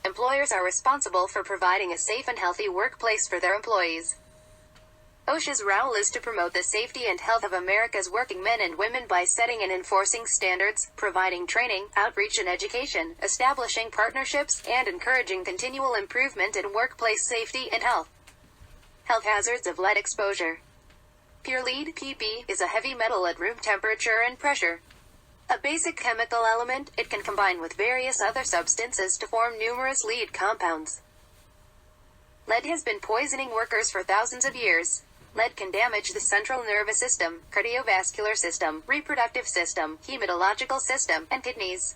employers are responsible for providing a safe and healthy workplace for their employees. OSHA's role is to promote the safety and health of America's working men and women by setting and enforcing standards, providing training, outreach and education, establishing partnerships, and encouraging continual improvement in workplace safety and health. Health hazards of lead exposure. Pure lead, PP, is a heavy metal at room temperature and pressure. A basic chemical element, it can combine with various other substances to form numerous lead compounds. Lead has been poisoning workers for thousands of years. Lead can damage the central nervous system, cardiovascular system, reproductive system, hematological system, and kidneys.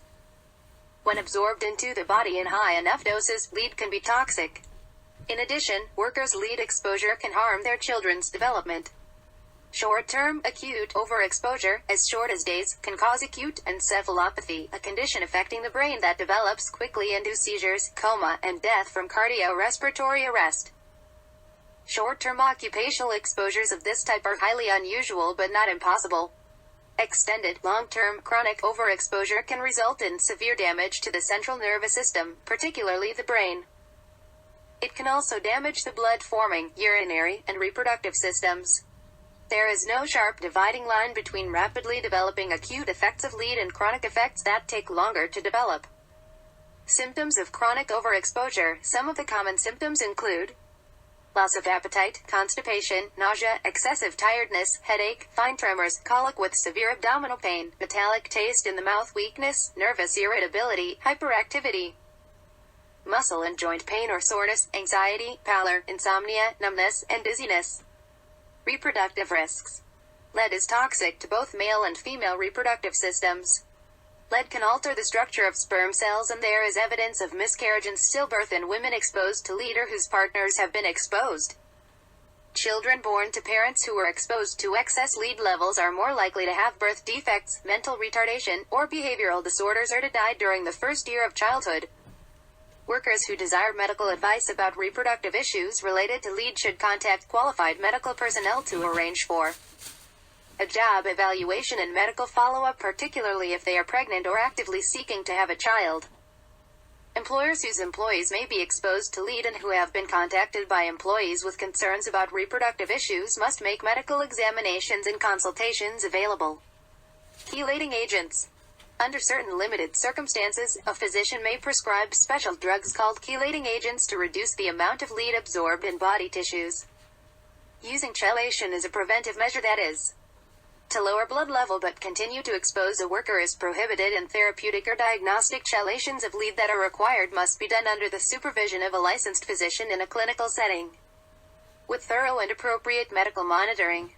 When absorbed into the body in high enough doses, lead can be toxic. In addition, workers' lead exposure can harm their children's development. Short-term, acute overexposure, as short as days, can cause acute encephalopathy, a condition affecting the brain that develops quickly into seizures, coma, and death from cardiorespiratory arrest. Short-term occupational exposures of this type are highly unusual but not impossible. Extended, long-term, chronic overexposure can result in severe damage to the central nervous system, particularly the brain. It can also damage the blood-forming, urinary, and reproductive systems. There is no sharp dividing line between rapidly developing acute effects of lead and chronic effects that take longer to develop. Symptoms of chronic overexposure. Some of the common symptoms include loss of appetite, constipation, nausea, excessive tiredness, headache, fine tremors, colic with severe abdominal pain, metallic taste in the mouth, weakness, nervous irritability, hyperactivity, muscle and joint pain or soreness, anxiety, pallor, insomnia, numbness, and dizziness. Reproductive risks. Lead is toxic to both male and female reproductive systems. Lead can alter the structure of sperm cells, and there is evidence of miscarriage and stillbirth in women exposed to lead or whose partners have been exposed. Children born to parents who were exposed to excess lead levels are more likely to have birth defects, mental retardation, or behavioral disorders or to die during the first year of childhood. Workers who desire medical advice about reproductive issues related to lead should contact qualified medical personnel to arrange for a job evaluation and medical follow-up, particularly if they are pregnant or actively seeking to have a child. Employers whose employees may be exposed to lead and who have been contacted by employees with concerns about reproductive issues must make medical examinations and consultations available. Chelating agents. Under certain limited circumstances, a physician may prescribe special drugs called chelating agents to reduce the amount of lead absorbed in body tissues. Using chelation is a preventive measure, that is, to lower blood level but continue to expose a worker is prohibited, and therapeutic or diagnostic chelations of lead that are required must be done under the supervision of a licensed physician in a clinical setting, with thorough and appropriate medical monitoring.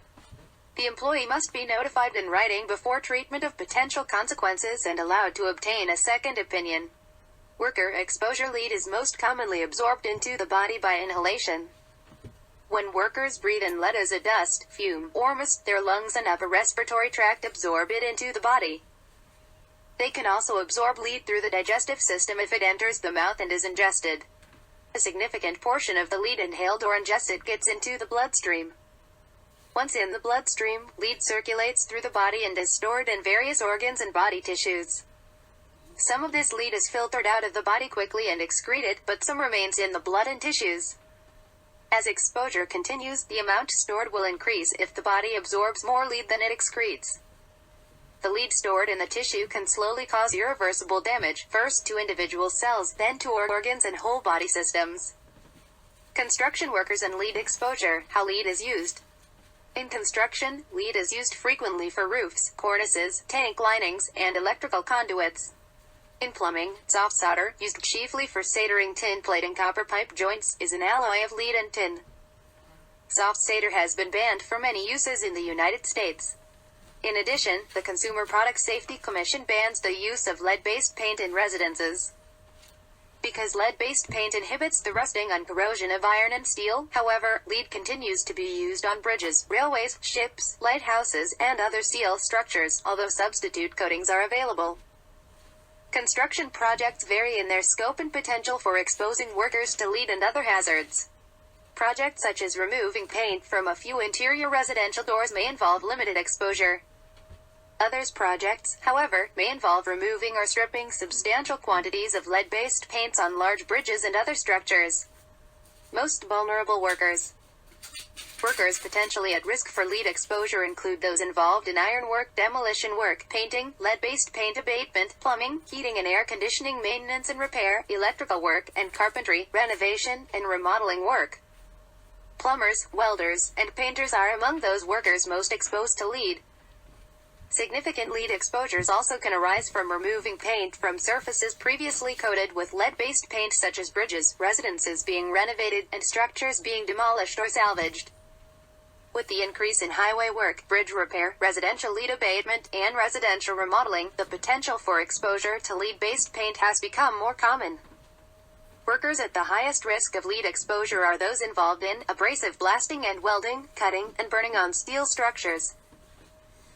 The employee must be notified in writing before treatment of potential consequences and allowed to obtain a second opinion. Worker exposure. Lead is most commonly absorbed into the body by inhalation. When workers breathe in lead as a dust, fume, or mist, their lungs and upper respiratory tract absorb it into the body. They can also absorb lead through the digestive system if it enters the mouth and is ingested. A significant portion of the lead inhaled or ingested gets into the bloodstream. Once in the bloodstream, lead circulates through the body and is stored in various organs and body tissues. Some of this lead is filtered out of the body quickly and excreted, but some remains in the blood and tissues. As exposure continues, the amount stored will increase if the body absorbs more lead than it excretes. The lead stored in the tissue can slowly cause irreversible damage, first to individual cells, then to organs and whole body systems. Construction workers and lead exposure. How lead is used. In construction, lead is used frequently for roofs, cornices, tank linings, and electrical conduits. In plumbing, soft solder, used chiefly for soldering tin plate and copper pipe joints, is an alloy of lead and tin. Soft solder has been banned for many uses in the United States. In addition, the Consumer Product Safety Commission bans the use of lead-based paint in residences. Because lead-based paint inhibits the rusting and corrosion of iron and steel, however, lead continues to be used on bridges, railways, ships, lighthouses, and other steel structures, although substitute coatings are available. Construction projects vary in their scope and potential for exposing workers to lead and other hazards. Projects such as removing paint from a few interior residential doors may involve limited exposure. Others projects, however, may involve removing or stripping substantial quantities of lead-based paints on large bridges and other structures. Most vulnerable workers. Workers potentially at risk for lead exposure include those involved in ironwork, demolition work, painting, lead-based paint abatement, plumbing, heating and air conditioning maintenance and repair, electrical work, and carpentry, renovation, and remodeling work. Plumbers, welders, and painters are among those workers most exposed to lead. Significant lead exposures also can arise from removing paint from surfaces previously coated with lead-based paint, such as bridges, residences being renovated, and structures being demolished or salvaged. With the increase in highway work, bridge repair, residential lead abatement, and residential remodeling, the potential for exposure to lead-based paint has become more common. Workers at the highest risk of lead exposure are those involved in abrasive blasting and welding, cutting, and burning on steel structures.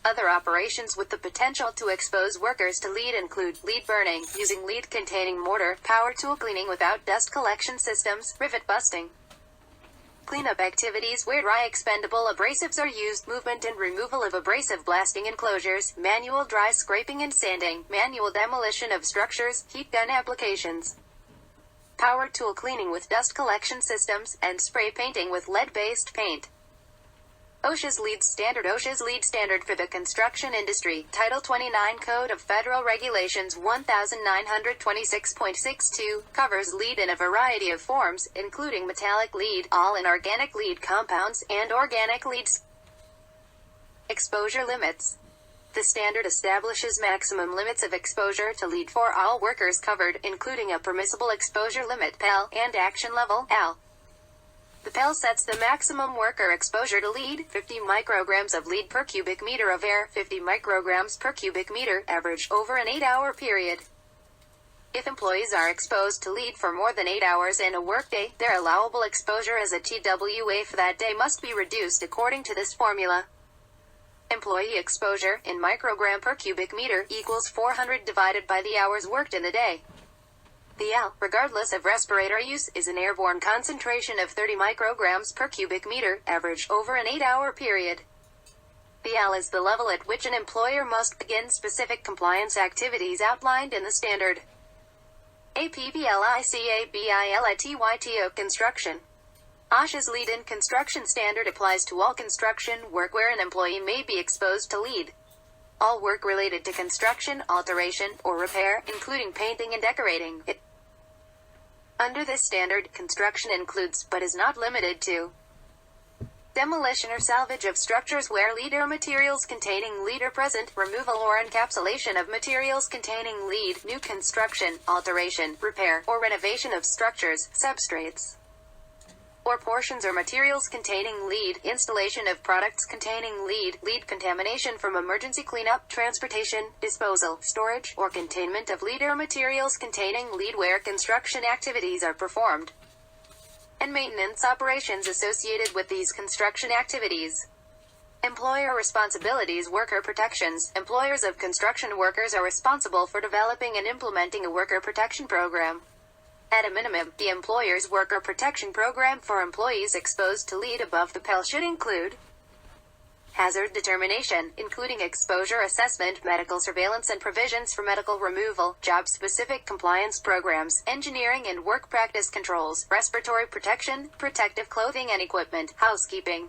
Other operations with the potential to expose workers to lead include lead burning, using lead-containing mortar, power tool cleaning without dust collection systems, rivet busting. Cleanup activities where dry expendable abrasives are used, movement and removal of abrasive blasting enclosures, manual dry scraping and sanding, manual demolition of structures, heat gun applications. Power tool cleaning with dust collection systems, and spray painting with lead-based paint. OSHA's lead standard for the construction industry, Title 29 Code of Federal Regulations 1926.62, covers lead in a variety of forms, including metallic lead, all inorganic lead compounds, and organic leads. Exposure limits. The standard establishes maximum limits of exposure to lead for all workers covered, including a permissible exposure limit (PEL) and action level (AL). The PEL sets the maximum worker exposure to lead, 50 micrograms of lead per cubic meter of air, 50 micrograms per cubic meter, average, over an 8-hour period. If employees are exposed to lead for more than 8 hours in a workday, their allowable exposure as a TWA for that day must be reduced according to this formula. Employee exposure, in microgram per cubic meter, equals 400 divided by the hours worked in the day. The AL, regardless of respirator use, is an airborne concentration of 30 micrograms per cubic meter, average, over an 8-hour period. The AL is the level at which an employer must begin specific compliance activities outlined in the standard. APPLICABILITYTO Construction. OSHA's lead in construction standard applies to all construction work where an employee may be exposed to lead. All work related to construction, alteration, or repair, including painting and decorating. Under this standard, construction includes, but is not limited to, demolition or salvage of structures where lead or materials containing lead are present, removal or encapsulation of materials containing lead, new construction, alteration, repair, or renovation of structures, substrates, or portions or materials containing lead, installation of products containing lead, lead contamination from emergency cleanup, transportation, disposal, storage, or containment of lead or materials containing lead where construction activities are performed, and maintenance operations associated with these construction activities. Employer responsibilities. Worker protections. Employers of construction workers are responsible for developing and implementing a worker protection program. At a minimum, the employer's worker protection program for employees exposed to lead above the PEL should include hazard determination, including exposure assessment, medical surveillance and provisions for medical removal, job-specific compliance programs, engineering and work practice controls, respiratory protection, protective clothing and equipment, housekeeping,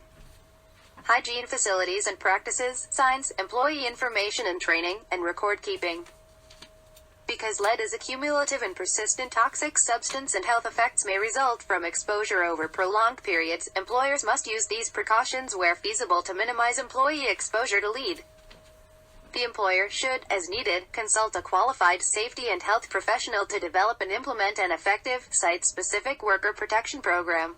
hygiene facilities and practices, signs, employee information and training, and record keeping. Because lead is a cumulative and persistent toxic substance and health effects may result from exposure over prolonged periods, employers must use these precautions where feasible to minimize employee exposure to lead. The employer should, as needed, consult a qualified safety and health professional to develop and implement an effective, site-specific worker protection program.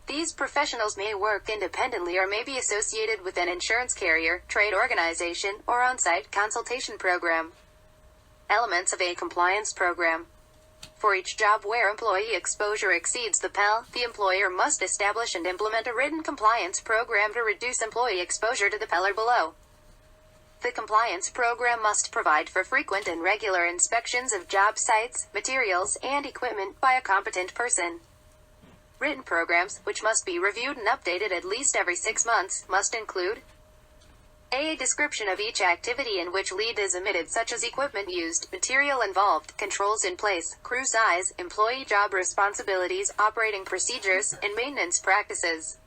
These professionals may work independently or may be associated with an insurance carrier, trade organization, or on-site consultation program. Elements of a compliance program. For each job where employee exposure exceeds the PEL, the employer must establish and implement a written compliance program to reduce employee exposure to the PEL or below. The compliance program must provide for frequent and regular inspections of job sites, materials, and equipment by a competent person. Written programs, which must be reviewed and updated at least every 6 months, must include A description of each activity in which lead is emitted, such as equipment used, material involved, controls in place, crew size, employee job responsibilities, operating procedures, and maintenance practices.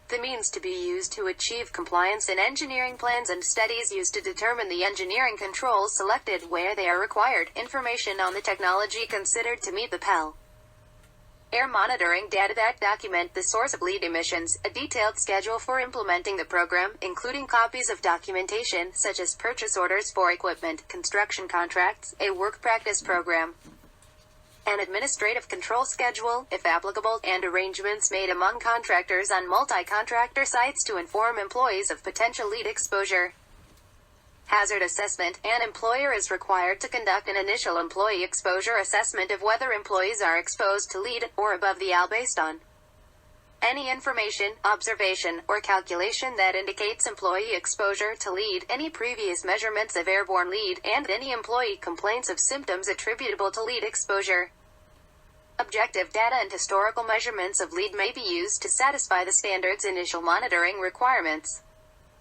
The means to be used to achieve compliance in engineering plans and studies used to determine the engineering controls selected where they are required. Information on the technology considered to meet the PEL. Air monitoring data that document the source of lead emissions, a detailed schedule for implementing the program, including copies of documentation such as purchase orders for equipment, construction contracts, a work practice program, an administrative control schedule, if applicable, and arrangements made among contractors on multi-contractor sites to inform employees of potential lead exposure. Hazard assessment. An employer is required to conduct an initial employee exposure assessment of whether employees are exposed to lead or above the AL based on any information, observation, or calculation that indicates employee exposure to lead, any previous measurements of airborne lead, and any employee complaints of symptoms attributable to lead exposure. Objective data and historical measurements of lead may be used to satisfy the standard's initial monitoring requirements.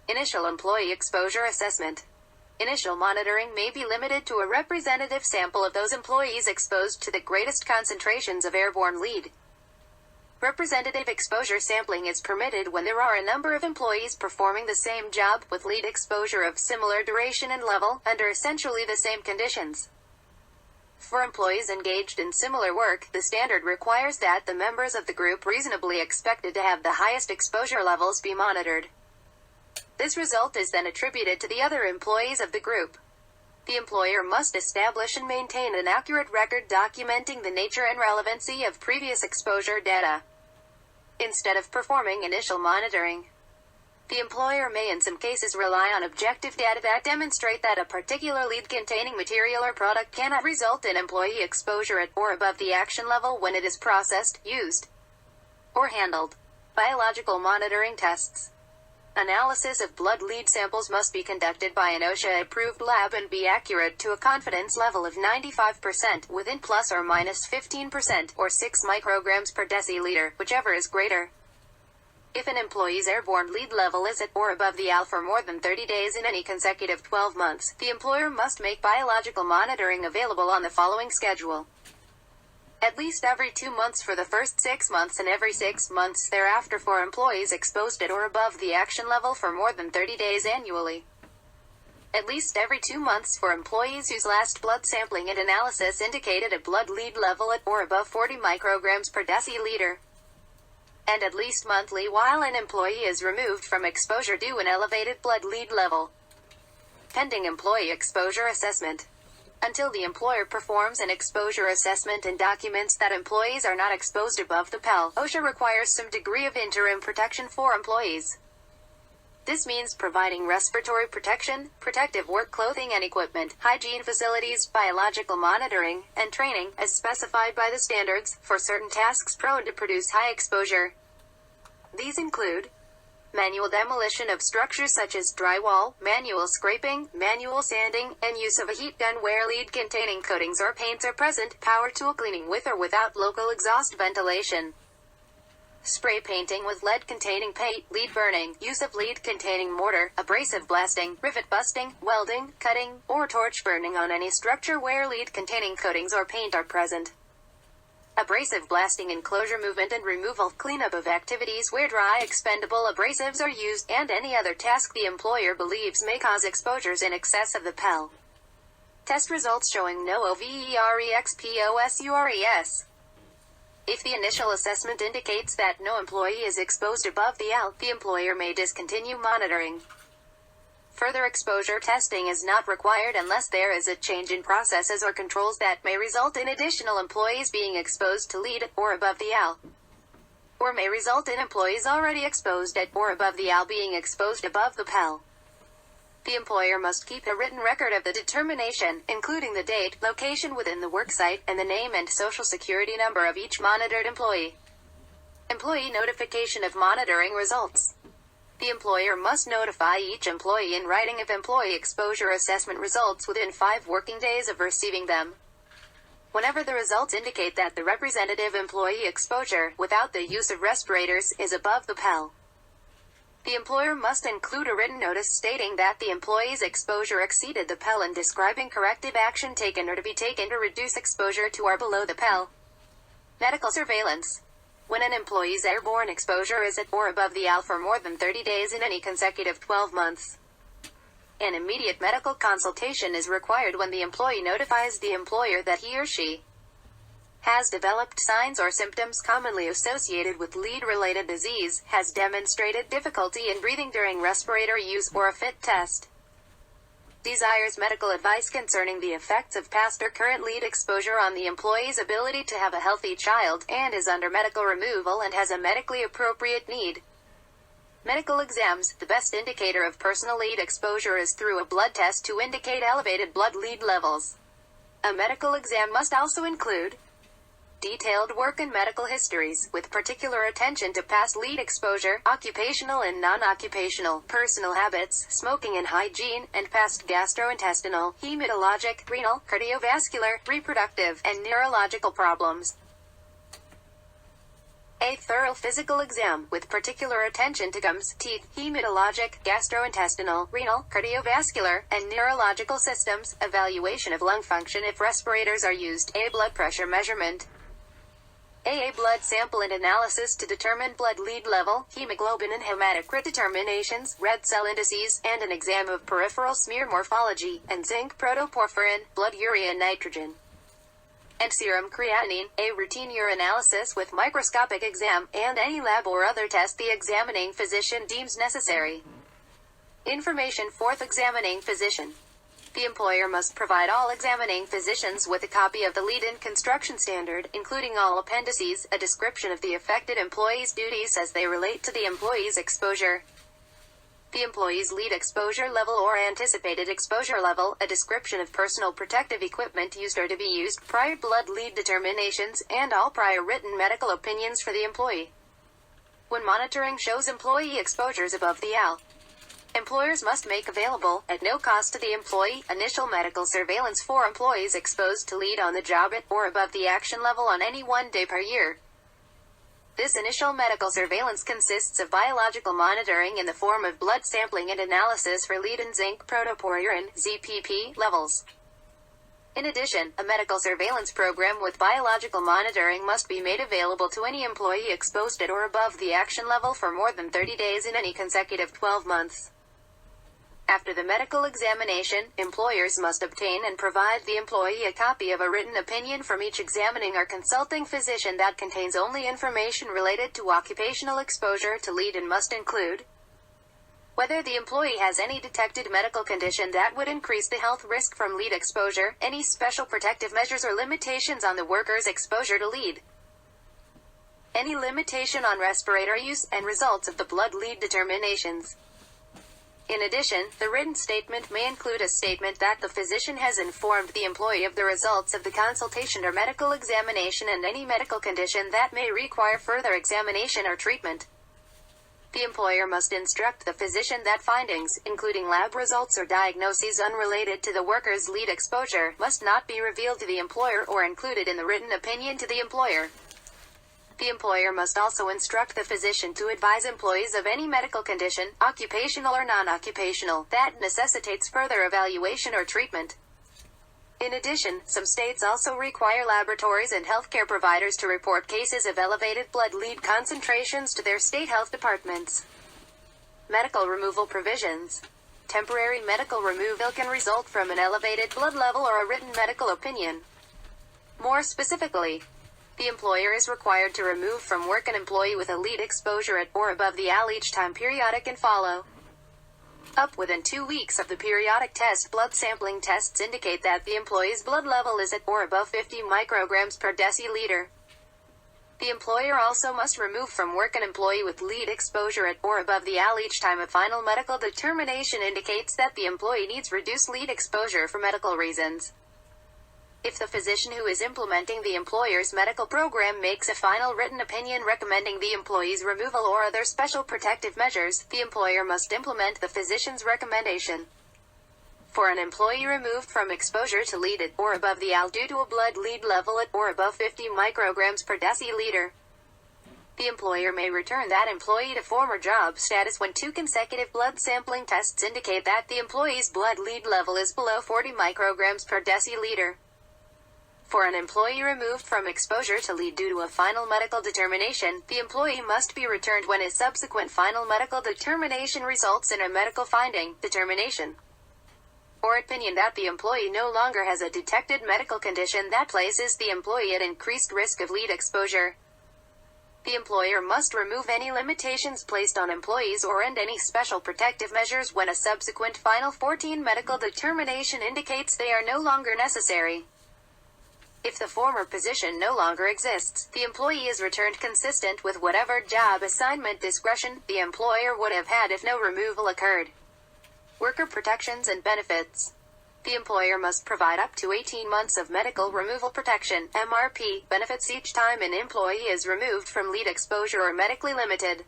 Initial employee exposure assessment. Initial monitoring may be limited to a representative sample of those employees exposed to the greatest concentrations of airborne lead. Representative exposure sampling is permitted when there are a number of employees performing the same job with lead exposure of similar duration and level, under essentially the same conditions. For employees engaged in similar work, the standard requires that the members of the group reasonably expected to have the highest exposure levels be monitored. This result is then attributed to the other employees of the group. The employer must establish and maintain an accurate record documenting the nature and relevancy of previous exposure data. Instead of performing initial monitoring, the employer may in some cases rely on objective data that demonstrate that a particular lead-containing material or product cannot result in employee exposure at or above the action level when it is processed, used, or handled. Biological monitoring tests. Analysis of blood lead samples must be conducted by an OSHA-approved lab and be accurate to a confidence level of 95%, within plus or minus 15%, or 6 micrograms per deciliter, whichever is greater. If an employee's airborne lead level is at or above the AL for more than 30 days in any consecutive 12 months, the employer must make biological monitoring available on the following schedule. At least every 2 months for the first 6 months and every 6 months thereafter for employees exposed at or above the action level for more than 30 days annually. At least every 2 months for employees whose last blood sampling and analysis indicated a blood lead level at or above 40 micrograms per deciliter. And at least monthly while an employee is removed from exposure due to an elevated blood lead level. Pending employee exposure assessment. Until the employer performs an exposure assessment and documents that employees are not exposed above the PEL, OSHA requires some degree of interim protection for employees. This means providing respiratory protection, protective work clothing and equipment, hygiene facilities, biological monitoring, and training, as specified by the standards, for certain tasks prone to produce high exposure. These include manual demolition of structures such as drywall, manual scraping, manual sanding, and use of a heat gun where lead-containing coatings or paints are present, power tool cleaning with or without local exhaust ventilation, spray painting with lead-containing paint, lead burning, use of lead-containing mortar, abrasive blasting, rivet busting, welding, cutting, or torch burning on any structure where lead-containing coatings or paint are present. Abrasive blasting, enclosure movement and removal, cleanup of activities where dry expendable abrasives are used, and any other task the employer believes may cause exposures in excess of the PEL. Test results showing no OVEREXPOSURES. If the initial assessment indicates that no employee is exposed above the AL, the employer may discontinue monitoring. Further exposure testing is not required unless there is a change in processes or controls that may result in additional employees being exposed to lead or above the AL, or may result in employees already exposed at or above the AL being exposed above the PEL. The employer must keep a written record of the determination, including the date, location within the worksite, and the name and social security number of each monitored employee. Employee notification of monitoring results. The employer must notify each employee in writing of employee exposure assessment results within 5 working days of receiving them. Whenever the results indicate that the representative employee exposure, without the use of respirators, is above the PEL. The employer must include a written notice stating that the employee's exposure exceeded the PEL and describing corrective action taken or to be taken to reduce exposure to or below the PEL. Medical surveillance. When an employee's airborne exposure is at or above the AL for more than 30 days in any consecutive 12 months. An immediate medical consultation is required when the employee notifies the employer that he or she has developed signs or symptoms commonly associated with lead-related disease, has demonstrated difficulty in breathing during respirator use or a fit test, desires medical advice concerning the effects of past or current lead exposure on the employee's ability to have a healthy child, and is under medical removal and has a medically appropriate need. Medical exams. The best indicator of personal lead exposure is through a blood test to indicate elevated blood lead levels. A medical exam must also include detailed work and medical histories, with particular attention to past lead exposure, occupational and non-occupational, personal habits, smoking and hygiene, and past gastrointestinal, hematologic, renal, cardiovascular, reproductive, and neurological problems. A thorough physical exam, with particular attention to gums, teeth, hematologic, gastrointestinal, renal, cardiovascular, and neurological systems, evaluation of lung function if respirators are used, a blood pressure measurement, a blood sample and analysis to determine blood lead level, hemoglobin and hematocrit determinations, red cell indices, and an exam of peripheral smear morphology, and zinc protoporphyrin, blood urea nitrogen, and serum creatinine, a routine urinalysis with microscopic exam, and any lab or other test the examining physician deems necessary. Information. Fourth, examining physician. The employer must provide all examining physicians with a copy of the lead-in construction standard, including all appendices, a description of the affected employee's duties as they relate to the employee's exposure, the employee's lead exposure level or anticipated exposure level, a description of personal protective equipment used or to be used, prior blood lead determinations, and all prior written medical opinions for the employee. When monitoring shows employee exposures above the AL, employers must make available, at no cost to the employee, initial medical surveillance for employees exposed to lead on the job at or above the action level on any 1 day per year. This initial medical surveillance consists of biological monitoring in the form of blood sampling and analysis for lead and zinc protoporphyrin (ZPP) levels. In addition, a medical surveillance program with biological monitoring must be made available to any employee exposed at or above the action level for more than 30 days in any consecutive 12 months. After the medical examination, employers must obtain and provide the employee a copy of a written opinion from each examining or consulting physician that contains only information related to occupational exposure to lead and must include whether the employee has any detected medical condition that would increase the health risk from lead exposure, any special protective measures or limitations on the worker's exposure to lead, any limitation on respirator use, and results of the blood lead determinations. In addition, the written statement may include a statement that the physician has informed the employee of the results of the consultation or medical examination and any medical condition that may require further examination or treatment. The employer must instruct the physician that findings, including lab results or diagnoses unrelated to the worker's lead exposure, must not be revealed to the employer or included in the written opinion to the employer. The employer must also instruct the physician to advise employees of any medical condition, occupational or non-occupational, that necessitates further evaluation or treatment. In addition, some states also require laboratories and healthcare providers to report cases of elevated blood lead concentrations to their state health departments. Medical removal provisions. Temporary medical removal can result from an elevated blood level or a written medical opinion. More specifically, the employer is required to remove from work an employee with a lead exposure at or above the AL each time periodic and follow up within 2 weeks of the periodic test. Blood sampling tests indicate that the employee's blood level is at or above 50 micrograms per deciliter. The employer also must remove from work an employee with lead exposure at or above the AL each time a final medical determination indicates that the employee needs reduced lead exposure for medical reasons. If the physician who is implementing the employer's medical program makes a final written opinion recommending the employee's removal or other special protective measures, the employer must implement the physician's recommendation. For an employee removed from exposure to lead at or above the AL due to a blood lead level at or above 50 micrograms per deciliter, The employer may return that employee to former job status when 2 consecutive blood sampling tests indicate that the employee's blood lead level is below 40 micrograms per deciliter. For an employee removed from exposure to lead due to a final medical determination, the employee must be returned when his subsequent final medical determination results in a medical finding, determination, or opinion that the employee no longer has a detected medical condition that places the employee at increased risk of lead exposure. The employer must remove any limitations placed on employees or end any special protective measures when a subsequent final 14 medical determination indicates they are no longer necessary. If the former position no longer exists, the employee is returned consistent with whatever job assignment discretion the employer would have had if no removal occurred. Worker protections and benefits. The employer must provide up to 18 months of medical removal protection, MRP, benefits each time an employee is removed from lead exposure or medically limited.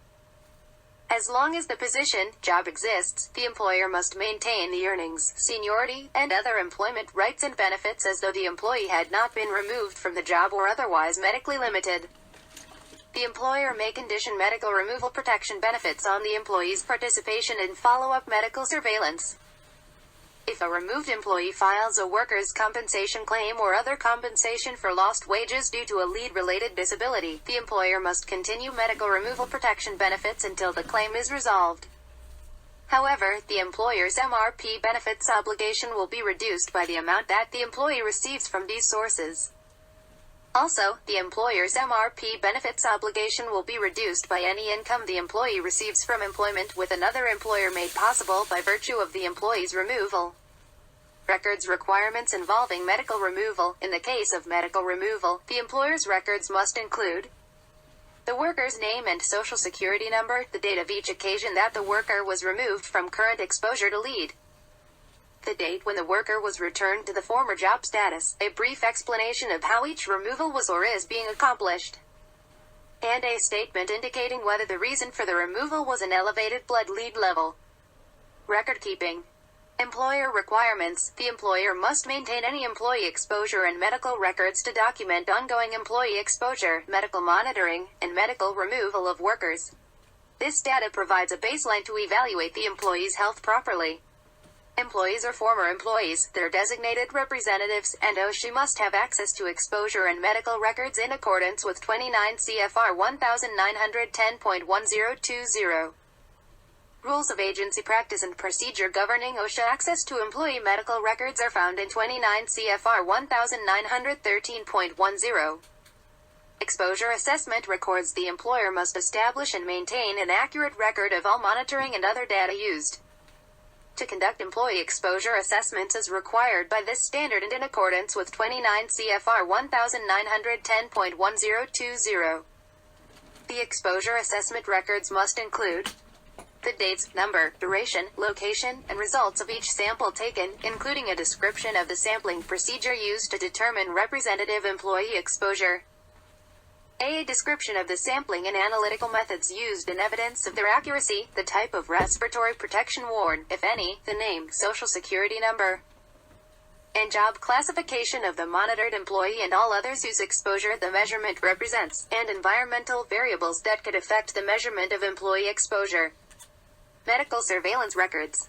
As long as the position, job exists, the employer must maintain the earnings, seniority, and other employment rights and benefits as though the employee had not been removed from the job or otherwise medically limited. The employer may condition medical removal protection benefits on the employee's participation in follow-up medical surveillance. If a removed employee files a workers' compensation claim or other compensation for lost wages due to a lead-related disability, the employer must continue medical removal protection benefits until the claim is resolved. However, the employer's MRP benefits obligation will be reduced by the amount that the employee receives from these sources. Also, the employer's MRP benefits obligation will be reduced by any income the employee receives from employment with another employer made possible by virtue of the employee's removal. Records requirements involving medical removal. In the case of medical removal, the employer's records must include the worker's name and social security number, the date of each occasion that the worker was removed from current exposure to lead, the date when the worker was returned to the former job status, a brief explanation of how each removal was or is being accomplished, and a statement indicating whether the reason for the removal was an elevated blood lead level. Record keeping. Employer requirements. The employer must maintain any employee exposure and medical records to document ongoing employee exposure, medical monitoring, and medical removal of workers. This data provides a baseline to evaluate the employee's health properly. Employees or former employees, their designated representatives, and OSHA must have access to exposure and medical records in accordance with 29 CFR 1910.1020. Rules of agency practice and procedure governing OSHA access to employee medical records are found in 29 CFR 1913.10. Exposure assessment records. The employer must establish and maintain an accurate record of all monitoring and other data used to conduct employee exposure assessments as required by this standard and in accordance with 29 CFR 1910.1020. The exposure assessment records must include the dates, number, duration, location, and results of each sample taken, including a description of the sampling procedure used to determine representative employee exposure. A description of the sampling and analytical methods used and evidence of their accuracy, the type of respiratory protection worn, if any, the name, social security number, and job classification of the monitored employee and all others whose exposure the measurement represents, and environmental variables that could affect the measurement of employee exposure. Medical surveillance records.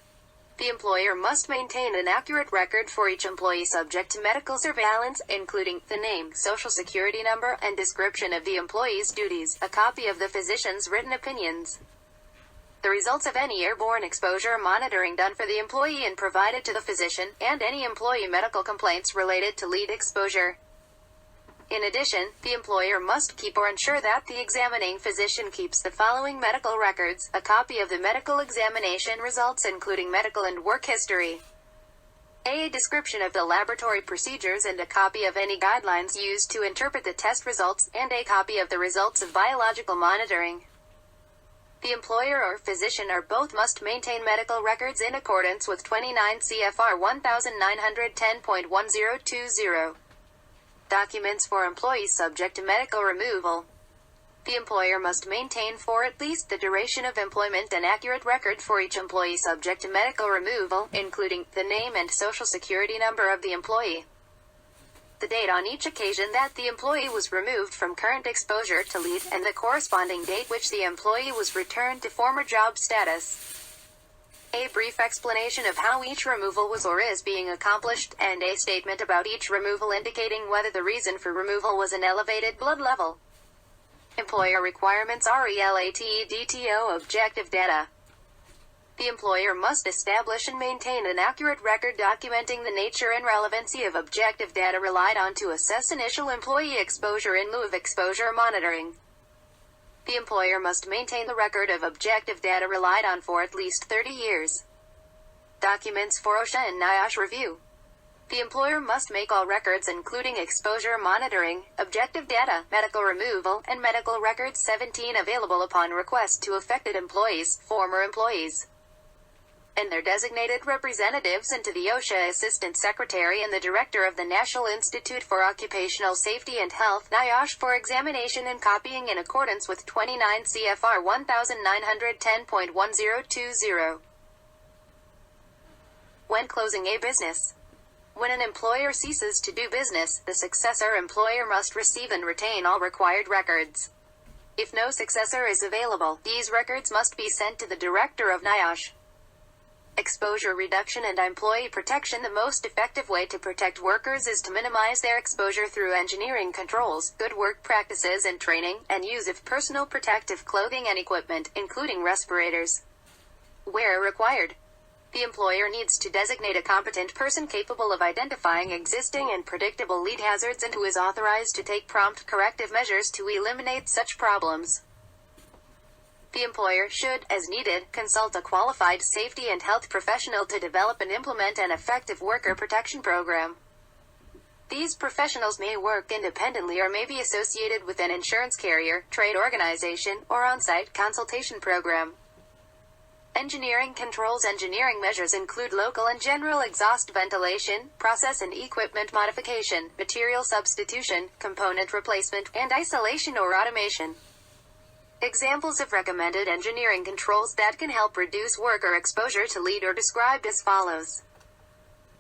The employer must maintain an accurate record for each employee subject to medical surveillance, including the name, social security number, and description of the employee's duties, a copy of the physician's written opinions, the results of any airborne exposure monitoring done for the employee and provided to the physician, and any employee medical complaints related to lead exposure. In addition, the employer must keep or ensure that the examining physician keeps the following medical records: a copy of the medical examination results including medical and work history, a description of the laboratory procedures and a copy of any guidelines used to interpret the test results, and a copy of the results of biological monitoring. The employer or physician or both must maintain medical records in accordance with 29 CFR 1910.1020. Documents for employees subject to medical removal. The employer must maintain for at least the duration of employment an accurate record for each employee subject to medical removal, including the name and social security number of the employee, the date on each occasion that the employee was removed from current exposure to lead, and the corresponding date which the employee was returned to former job status. A brief explanation of how each removal was or is being accomplished, and a statement about each removal indicating whether the reason for removal was an elevated blood level. Employer requirements RELATEDTO objective data. The employer must establish and maintain an accurate record documenting the nature and relevancy of objective data relied on to assess initial employee exposure in lieu of exposure monitoring. The employer must maintain the record of objective data relied on for at least 30 years. Documents for OSHA and NIOSH review. The employer must make all records including exposure monitoring, objective data, medical removal, and medical records 17 available upon request to affected employees, former employees, and their designated representatives, and to the OSHA Assistant Secretary and the Director of the National Institute for Occupational Safety and Health (NIOSH) for examination and copying in accordance with 29 CFR 1910.1020. When closing a business. When an employer ceases to do business, the successor employer must receive and retain all required records. If no successor is available, these records must be sent to the Director of NIOSH. Exposure reduction and employee protection. The most effective way to protect workers is to minimize their exposure through engineering controls, good work practices and training, and use of personal protective clothing and equipment, including respirators. Where required, the employer needs to designate a competent person capable of identifying existing and predictable lead hazards and who is authorized to take prompt corrective measures to eliminate such problems. The employer should, as needed, consult a qualified safety and health professional to develop and implement an effective worker protection program. These professionals may work independently or may be associated with an insurance carrier, trade organization, or on-site consultation program. Engineering controls. Engineering measures include local and general exhaust ventilation, process and equipment modification, material substitution, component replacement, and isolation or automation. Examples of recommended engineering controls that can help reduce worker exposure to lead are described as follows.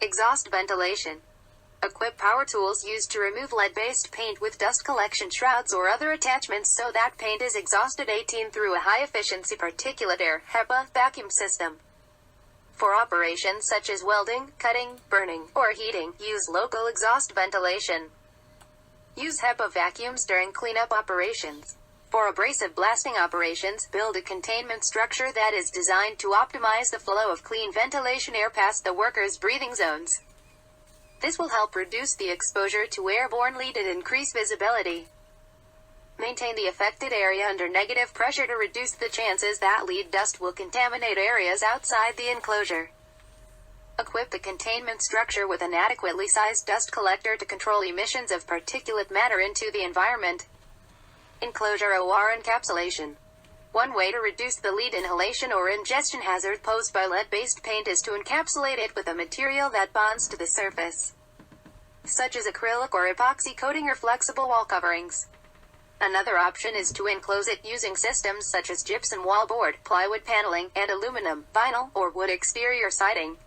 Exhaust ventilation. Equip power tools used to remove lead-based paint with dust collection shrouds or other attachments so that paint is exhausted 18 through a high-efficiency particulate air (HEPA) vacuum system. For operations such as welding, cutting, burning, or heating, use local exhaust ventilation. Use HEPA vacuums during cleanup operations. For abrasive blasting operations, build a containment structure that is designed to optimize the flow of clean ventilation air past the workers' breathing zones. This will help reduce the exposure to airborne lead and increase visibility. Maintain the affected area under negative pressure to reduce the chances that lead dust will contaminate areas outside the enclosure. Equip the containment structure with an adequately sized dust collector to control emissions of particulate matter into the environment. Enclosure or encapsulation. One way to reduce the lead inhalation or ingestion hazard posed by lead-based paint is to encapsulate it with a material that bonds to the surface, such as acrylic or epoxy coating or flexible wall coverings. Another option is to enclose it using systems such as gypsum wallboard, plywood paneling, and aluminum, vinyl, or wood exterior siding.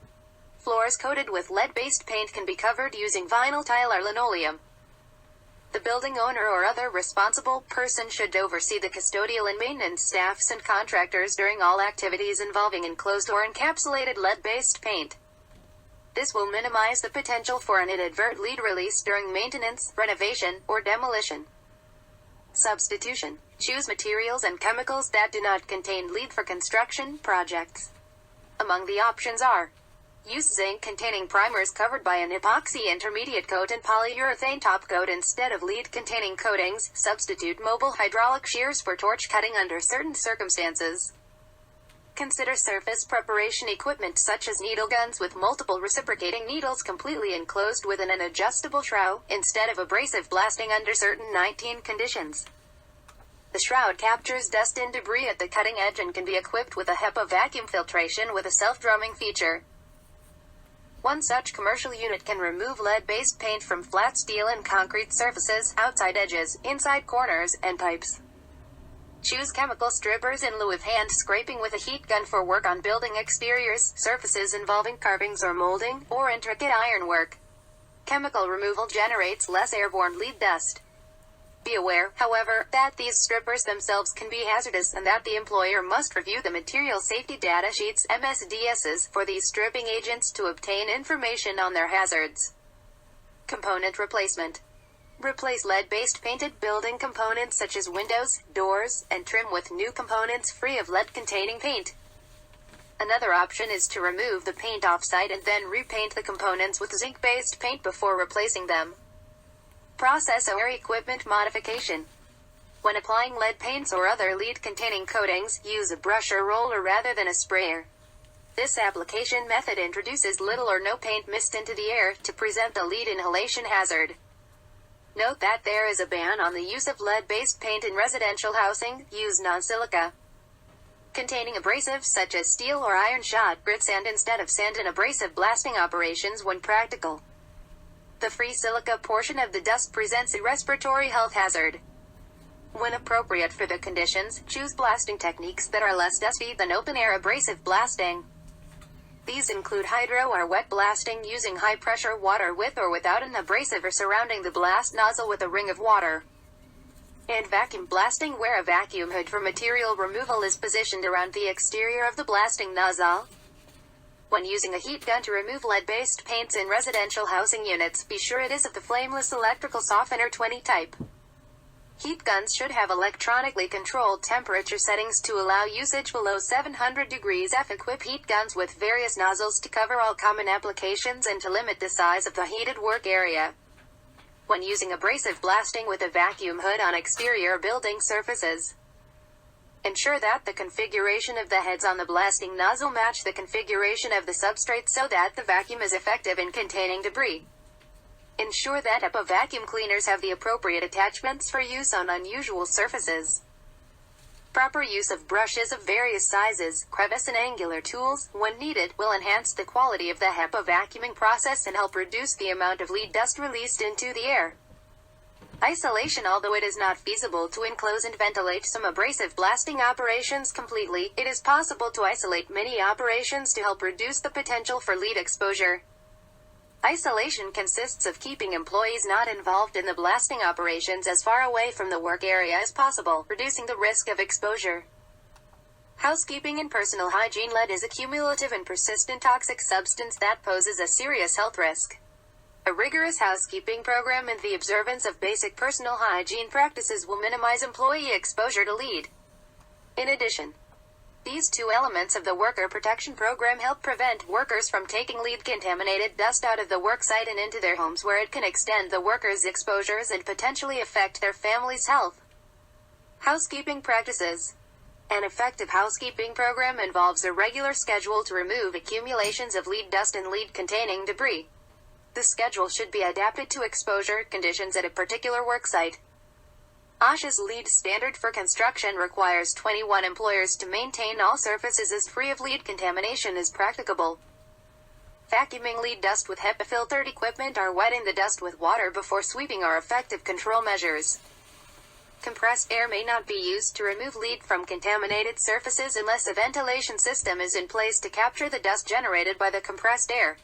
Floors coated with lead-based paint can be covered using vinyl tile or linoleum. The building owner or other responsible person should oversee the custodial and maintenance staffs and contractors during all activities involving enclosed or encapsulated lead-based paint. This will minimize the potential for an inadvertent lead release during maintenance, renovation, or demolition. Substitution. Choose materials and chemicals that do not contain lead for construction projects. Among the options are: use zinc-containing primers covered by an epoxy intermediate coat and polyurethane top coat instead of lead-containing coatings. Substitute mobile hydraulic shears for torch cutting under certain circumstances. Consider surface preparation equipment such as needle guns with multiple reciprocating needles completely enclosed within an adjustable shroud, instead of abrasive blasting under certain 19 conditions. The shroud captures dust and debris at the cutting edge and can be equipped with a HEPA vacuum filtration with a self-drumming feature. One such commercial unit can remove lead-based paint from flat steel and concrete surfaces, outside edges, inside corners, and pipes. Choose chemical strippers in lieu of hand scraping with a heat gun for work on building exteriors, surfaces involving carvings or molding, or intricate ironwork. Chemical removal generates less airborne lead dust. Be aware, however, that these strippers themselves can be hazardous and that the employer must review the material safety data sheets (MSDSs) for these stripping agents to obtain information on their hazards. Component replacement. Replace lead-based painted building components such as windows, doors, and trim with new components free of lead-containing paint. Another option is to remove the paint off-site and then repaint the components with zinc-based paint before replacing them. Process or equipment modification. When applying lead paints or other lead-containing coatings, use a brush or roller rather than a sprayer. This application method introduces little or no paint mist into the air to present the lead inhalation hazard. Note that there is a ban on the use of lead-based paint in residential housing. Use non-silica containing abrasives such as steel or iron shot grit sand instead of sand in abrasive blasting operations when practical. The free silica portion of the dust presents a respiratory health hazard. When appropriate for the conditions, choose blasting techniques that are less dusty than open-air abrasive blasting. These include hydro or wet blasting using high-pressure water with or without an abrasive or surrounding the blast nozzle with a ring of water. And vacuum blasting where a vacuum hood for material removal is positioned around the exterior of the blasting nozzle. When using a heat gun to remove lead-based paints in residential housing units, be sure it is of the flameless electrical softener 20 type. Heat guns should have electronically controlled temperature settings to allow usage below 700 degrees F. Equip heat guns with various nozzles to cover all common applications and to limit the size of the heated work area. When using abrasive blasting with a vacuum hood on exterior building surfaces, ensure that the configuration of the heads on the blasting nozzle match the configuration of the substrate so that the vacuum is effective in containing debris. Ensure that HEPA vacuum cleaners have the appropriate attachments for use on unusual surfaces. Proper use of brushes of various sizes, crevice and angular tools, when needed, will enhance the quality of the HEPA vacuuming process and help reduce the amount of lead dust released into the air. Isolation. Although it is not feasible to enclose and ventilate some abrasive blasting operations completely, it is possible to isolate many operations to help reduce the potential for lead exposure. Isolation consists of keeping employees not involved in the blasting operations as far away from the work area as possible, reducing the risk of exposure. Housekeeping and personal hygiene. Lead is a cumulative and persistent toxic substance that poses a serious health risk. A rigorous housekeeping program and the observance of basic personal hygiene practices will minimize employee exposure to lead. In addition, these two elements of the worker protection program help prevent workers from taking lead-contaminated dust out of the worksite and into their homes where it can extend the workers' exposures and potentially affect their family's health. Housekeeping practices. An effective housekeeping program involves a regular schedule to remove accumulations of lead dust and lead-containing debris. The schedule should be adapted to exposure conditions at a particular worksite. OSHA's lead standard for construction requires 21 employers to maintain all surfaces as free of lead contamination as practicable. Vacuuming lead dust with HEPA-filtered equipment or wetting the dust with water before sweeping are effective control measures. Compressed air may not be used to remove lead from contaminated surfaces unless a ventilation system is in place to capture the dust generated by the compressed air.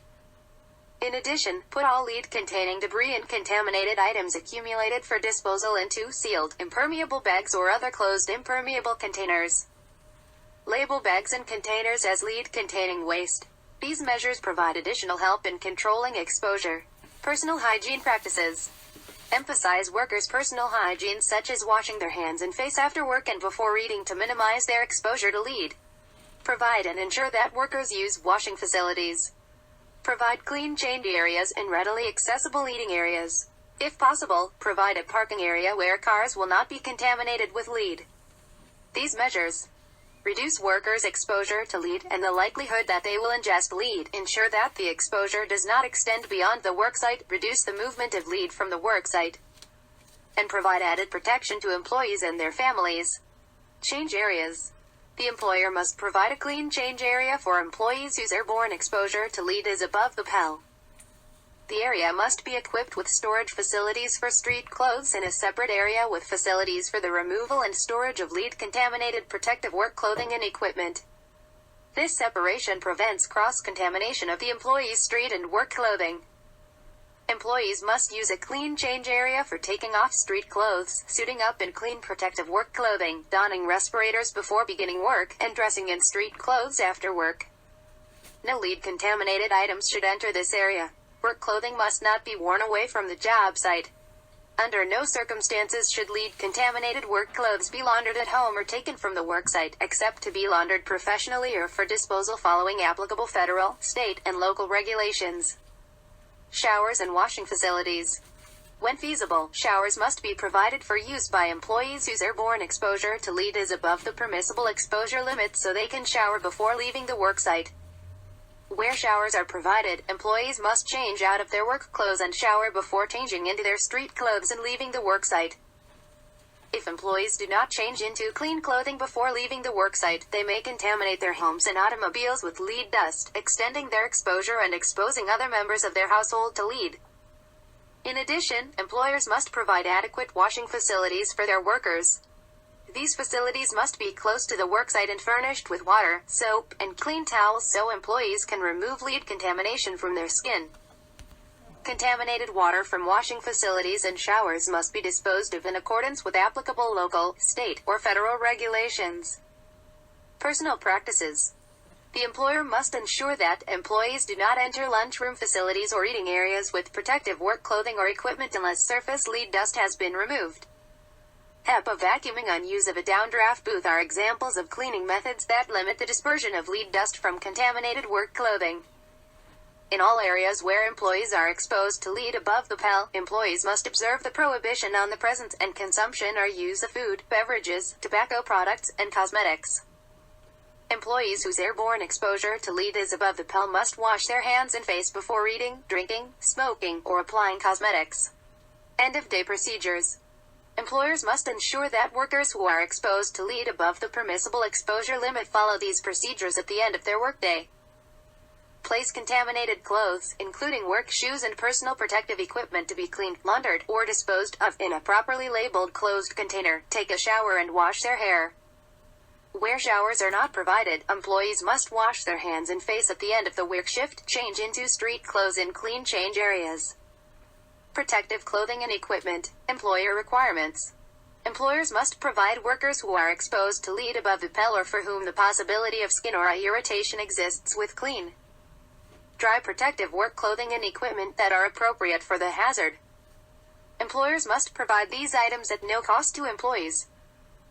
In addition, put all lead-containing debris and contaminated items accumulated for disposal into sealed, impermeable bags or other closed impermeable containers. Label bags and containers as lead-containing waste. These measures provide additional help in controlling exposure. Personal hygiene practices. Emphasize workers' personal hygiene such as washing their hands and face after work and before eating to minimize their exposure to lead. Provide and ensure that workers use washing facilities. Provide clean change areas and readily accessible eating areas. If possible, provide a parking area where cars will not be contaminated with lead. These measures reduce workers' exposure to lead and the likelihood that they will ingest lead, ensure that the exposure does not extend beyond the worksite, reduce the movement of lead from the worksite, and provide added protection to employees and their families. Change areas. The employer must provide a clean change area for employees whose airborne exposure to lead is above the PEL. The area must be equipped with storage facilities for street clothes and a separate area with facilities for the removal and storage of lead-contaminated protective work clothing and equipment. This separation prevents cross-contamination of the employee's street and work clothing. Employees must use a clean change area for taking off street clothes, suiting up in clean protective work clothing, donning respirators before beginning work, and dressing in street clothes after work. No lead-contaminated items should enter this area. Work clothing must not be worn away from the job site. Under no circumstances should lead-contaminated work clothes be laundered at home or taken from the worksite, except to be laundered professionally or for disposal following applicable federal, state, and local regulations. Showers and washing facilities. When feasible, showers must be provided for use by employees whose airborne exposure to lead is above the permissible exposure limit so they can shower before leaving the worksite. Where showers are provided, employees must change out of their work clothes and shower before changing into their street clothes and leaving the worksite. If employees do not change into clean clothing before leaving the worksite, they may contaminate their homes and automobiles with lead dust, extending their exposure and exposing other members of their household to lead. In addition, employers must provide adequate washing facilities for their workers. These facilities must be close to the worksite and furnished with water, soap, and clean towels so employees can remove lead contamination from their skin. Contaminated water from washing facilities and showers must be disposed of in accordance with applicable local, state, or federal regulations. Personal practices. The employer must ensure that employees do not enter lunchroom facilities or eating areas with protective work clothing or equipment unless surface lead dust has been removed. HEPA vacuuming and use of a downdraft booth are examples of cleaning methods that limit the dispersion of lead dust from contaminated work clothing. In all areas where employees are exposed to lead above the PEL, employees must observe the prohibition on the presence and consumption or use of food, beverages, tobacco products, and cosmetics. Employees whose airborne exposure to lead is above the PEL must wash their hands and face before eating, drinking, smoking, or applying cosmetics. End-of-day procedures. Employers must ensure that workers who are exposed to lead above the permissible exposure limit follow these procedures at the end of their workday. Place contaminated clothes, including work shoes and personal protective equipment, to be cleaned, laundered, or disposed of in a properly labeled closed container. Take a shower and wash their hair. Where showers are not provided, employees must wash their hands and face at the end of the work shift, change into street clothes in clean change areas. Protective clothing and equipment. Employer requirements. Employers must provide workers who are exposed to lead above the PEL or for whom the possibility of skin or eye irritation exists with clean, dry protective work clothing and equipment that are appropriate for the hazard. Employers must provide these items at no cost to employees.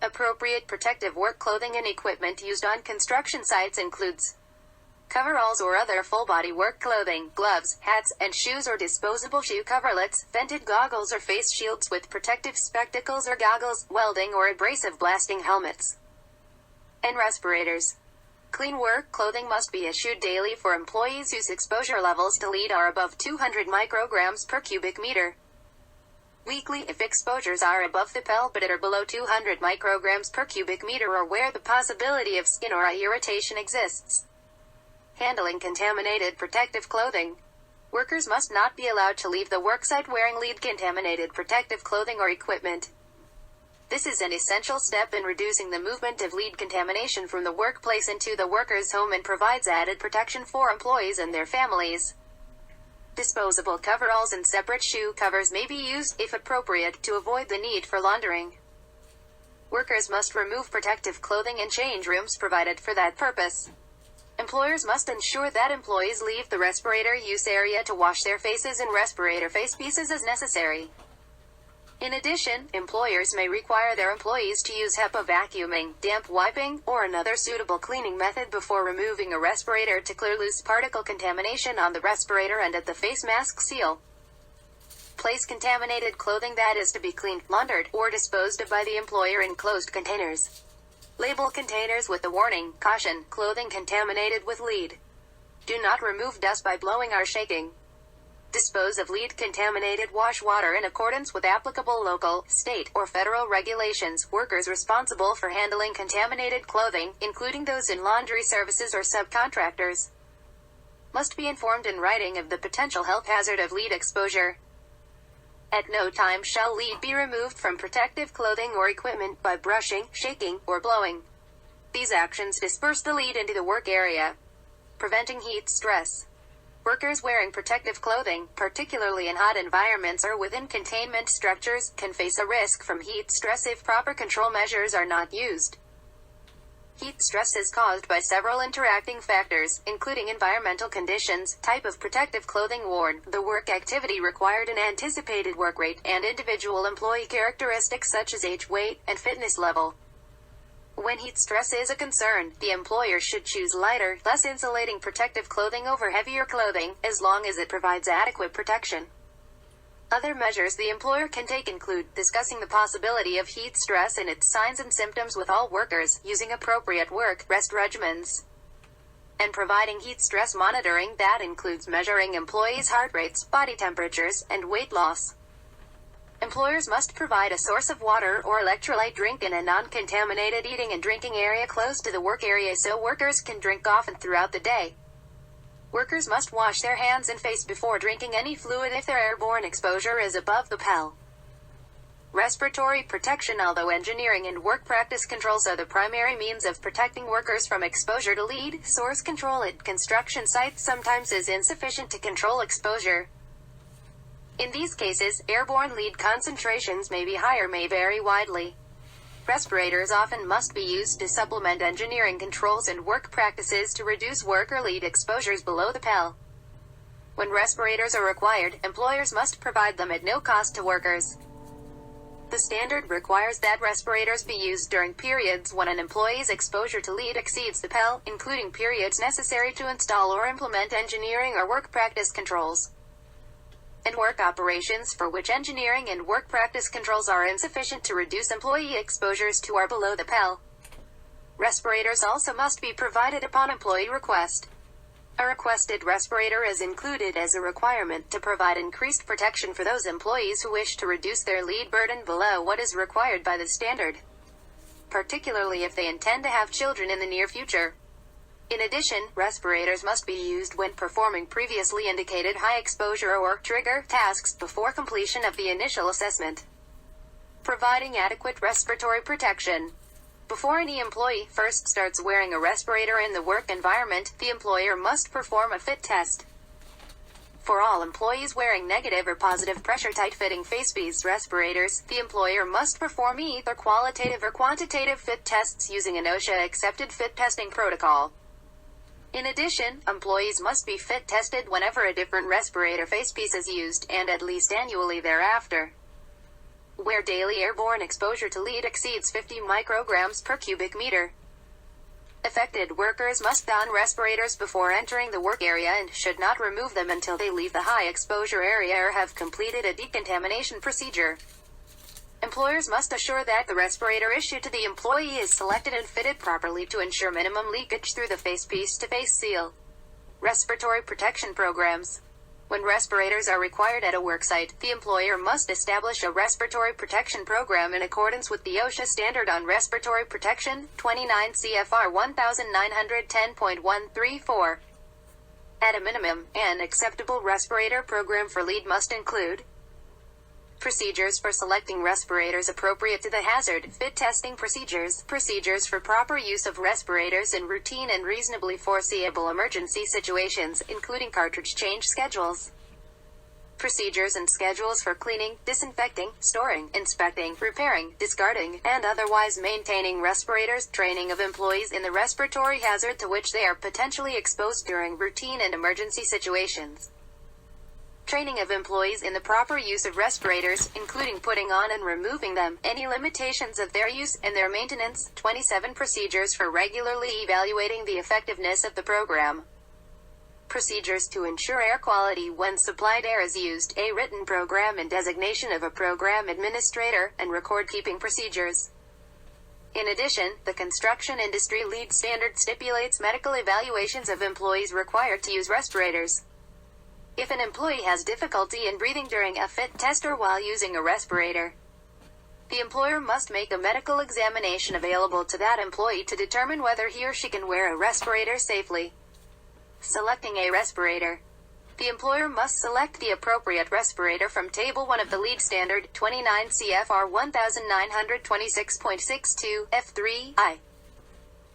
Appropriate protective work clothing and equipment used on construction sites includes coveralls or other full-body work clothing, gloves, hats, and shoes or disposable shoe coverlets, vented goggles or face shields with protective spectacles or goggles, welding or abrasive blasting helmets, and respirators. Clean work clothing must be issued daily for employees whose exposure levels to lead are above 200 micrograms per cubic meter. Weekly if exposures are above the PEL but are below 200 micrograms per cubic meter or where the possibility of skin or eye irritation exists. Handling contaminated protective clothing. Workers must not be allowed to leave the worksite wearing lead-contaminated protective clothing or equipment. This is an essential step in reducing the movement of lead contamination from the workplace into the worker's home and provides added protection for employees and their families. Disposable coveralls and separate shoe covers may be used, if appropriate, to avoid the need for laundering. Workers must remove protective clothing in change rooms provided for that purpose. Employers must ensure that employees leave the respirator use area to wash their faces in respirator face pieces as necessary. In addition, employers may require their employees to use HEPA vacuuming, damp wiping, or another suitable cleaning method before removing a respirator to clear loose particle contamination on the respirator and at the face mask seal. Place contaminated clothing that is to be cleaned, laundered, or disposed of by the employer in closed containers. Label containers with the warning, "Caution, clothing contaminated with lead." Do not remove dust by blowing or shaking. Dispose of lead-contaminated wash water in accordance with applicable local, state, or federal regulations. Workers responsible for handling contaminated clothing, including those in laundry services or subcontractors, must be informed in writing of the potential health hazard of lead exposure. At no time shall lead be removed from protective clothing or equipment by brushing, shaking, or blowing. These actions disperse the lead into the work area, preventing heat stress. Workers wearing protective clothing, particularly in hot environments or within containment structures, can face a risk from heat stress if proper control measures are not used. Heat stress is caused by several interacting factors, including environmental conditions, type of protective clothing worn, the work activity required and anticipated work rate, and individual employee characteristics such as age, weight, and fitness level. When heat stress is a concern, the employer should choose lighter, less insulating protective clothing over heavier clothing, as long as it provides adequate protection. Other measures the employer can take include discussing the possibility of heat stress and its signs and symptoms with all workers, using appropriate work-rest regimens, and providing heat stress monitoring that includes measuring employees' heart rates, body temperatures, and weight loss. Employers must provide a source of water or electrolyte drink in a non-contaminated eating and drinking area close to the work area so workers can drink often throughout the day. Workers must wash their hands and face before drinking any fluid if their airborne exposure is above the PEL. Respiratory protection. Although engineering and work practice controls are the primary means of protecting workers from exposure to lead, source control at construction sites sometimes is insufficient to control exposure. In these cases, airborne lead concentrations may be higher, may vary widely. Respirators often must be used to supplement engineering controls and work practices to reduce work or lead exposures below the PEL. When respirators are required, employers must provide them at no cost to workers. The standard requires that respirators be used during periods when an employee's exposure to lead exceeds the PEL, including periods necessary to install or implement engineering or work practice controls, and work operations for which engineering and work practice controls are insufficient to reduce employee exposures to or below the PEL. Respirators also must be provided upon employee request. A requested respirator is included as a requirement to provide increased protection for those employees who wish to reduce their lead burden below what is required by the standard, particularly if they intend to have children in the near future. In addition, respirators must be used when performing previously indicated high-exposure or trigger tasks before completion of the initial assessment. Providing adequate respiratory protection. Before any employee first starts wearing a respirator in the work environment, the employer must perform a fit test. For all employees wearing negative or positive pressure tight-fitting face-piece respirators, the employer must perform either qualitative or quantitative fit tests using an OSHA-accepted fit testing protocol. In addition, employees must be fit tested whenever a different respirator facepiece is used, and at least annually thereafter. Where daily airborne exposure to lead exceeds 50 micrograms per cubic meter. Affected workers must don respirators before entering the work area and should not remove them until they leave the high exposure area or have completed a decontamination procedure. Employers must assure that the respirator issued to the employee is selected and fitted properly to ensure minimum leakage through the facepiece to face seal. Respiratory protection programs. When respirators are required at a worksite, the employer must establish a respiratory protection program in accordance with the OSHA standard on respiratory protection, 29 CFR 1910.134. At a minimum, an acceptable respirator program for lead must include procedures for selecting respirators appropriate to the hazard, fit testing procedures for proper use of respirators in routine and reasonably foreseeable emergency situations, including cartridge change schedules, procedures and schedules for cleaning, disinfecting, storing, inspecting, repairing, discarding, and otherwise maintaining respirators, training of employees in the respiratory hazard to which they are potentially exposed during routine and emergency situations. Training of employees in the proper use of respirators, including putting on and removing them, any limitations of their use, and their maintenance. 27 procedures for regularly evaluating the effectiveness of the program. Procedures to ensure air quality when supplied air is used, a written program and designation of a program administrator, and record-keeping procedures. In addition, the construction industry lead standard stipulates medical evaluations of employees required to use respirators. If an employee has difficulty in breathing during a fit test or while using a respirator, the employer must make a medical examination available to that employee to determine whether he or she can wear a respirator safely. Selecting a respirator. The employer must select the appropriate respirator from Table 1 of the lead standard, 29 CFR 1926.62, F3, I.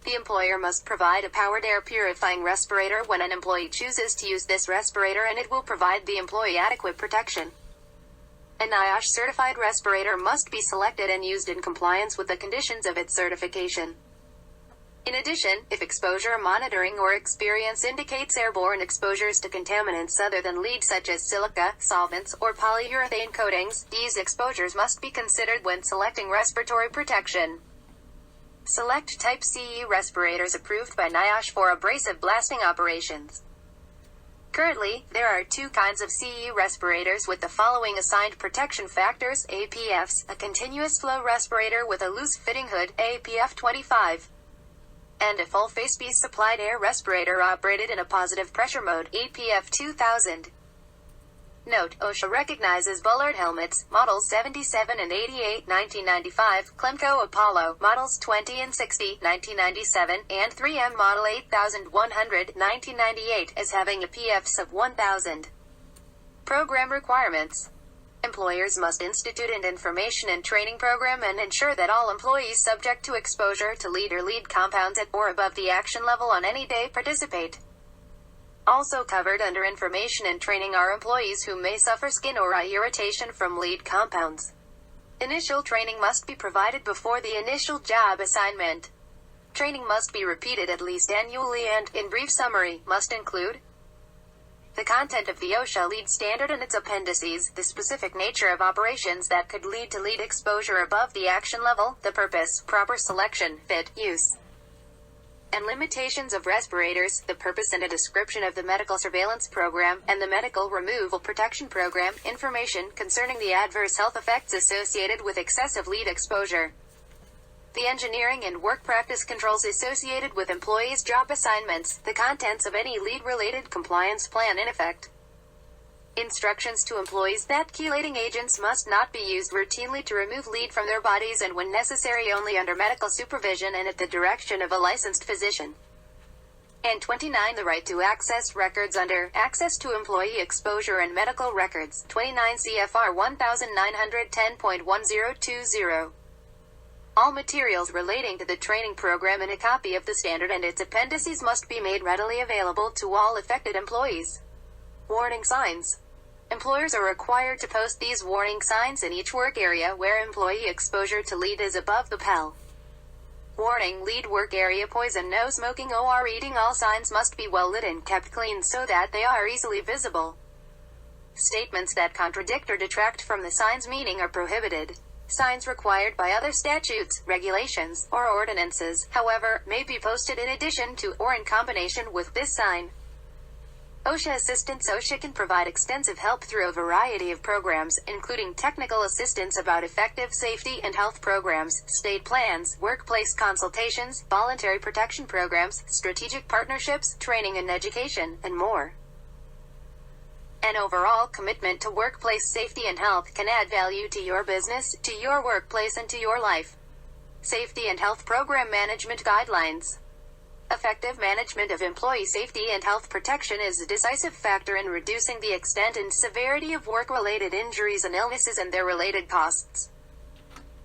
The employer must provide a powered air purifying respirator when an employee chooses to use this respirator, and it will provide the employee adequate protection. A NIOSH-certified respirator must be selected and used in compliance with the conditions of its certification. In addition, if exposure monitoring or experience indicates airborne exposures to contaminants other than lead such as silica, solvents, or polyurethane coatings, these exposures must be considered when selecting respiratory protection. Select Type CE respirators approved by NIOSH for abrasive blasting operations. Currently, there are two kinds of CE respirators with the following assigned protection factors: APFs, a continuous flow respirator with a loose fitting hood, APF 25. And a full face-piece supplied air respirator operated in a positive pressure mode, APF 2000. Note: OSHA recognizes Bullard helmets, models 77 and 88, 1995, Clemco Apollo, models 20 and 60, 1997, and 3M Model 8100, 1998, as having APFs of 1000. Program requirements. Employers must institute an information and training program and ensure that all employees subject to exposure to lead or lead compounds at or above the action level on any day participate. Also covered under information and training are employees who may suffer skin or eye irritation from lead compounds. Initial training must be provided before the initial job assignment. Training must be repeated at least annually and, in brief summary, must include the content of the OSHA lead standard and its appendices, the specific nature of operations that could lead to lead exposure above the action level, the purpose, proper selection, fit, use, and limitations of respirators, the purpose and a description of the medical surveillance program, and the medical removal protection program, information concerning the adverse health effects associated with excessive lead exposure, the engineering and work practice controls associated with employees' job assignments, the contents of any lead-related compliance plan in effect. Instructions to employees that chelating agents must not be used routinely to remove lead from their bodies and when necessary only under medical supervision and at the direction of a licensed physician. And 29. The right to access records under Access to Employee Exposure and Medical Records, 29 CFR 1910.1020. All materials relating to the training program and a copy of the standard and its appendices must be made readily available to all affected employees. Warning signs. Employers are required to post these warning signs in each work area where employee exposure to lead is above the PEL. Warning: lead work area poison, no smoking or eating. All signs must be well lit and kept clean so that they are easily visible. Statements that contradict or detract from the sign's meaning are prohibited. Signs required by other statutes, regulations, or ordinances, however, may be posted in addition to or in combination with this sign. OSHA assistance. OSHA can provide extensive help through a variety of programs, including technical assistance about effective safety and health programs, state plans, workplace consultations, voluntary protection programs, strategic partnerships, training and education, and more. An overall commitment to workplace safety and health can add value to your business, to your workplace, and to your life. Safety and Health Program Management Guidelines. Effective management of employee safety and health protection is a decisive factor in reducing the extent and severity of work-related injuries and illnesses and their related costs.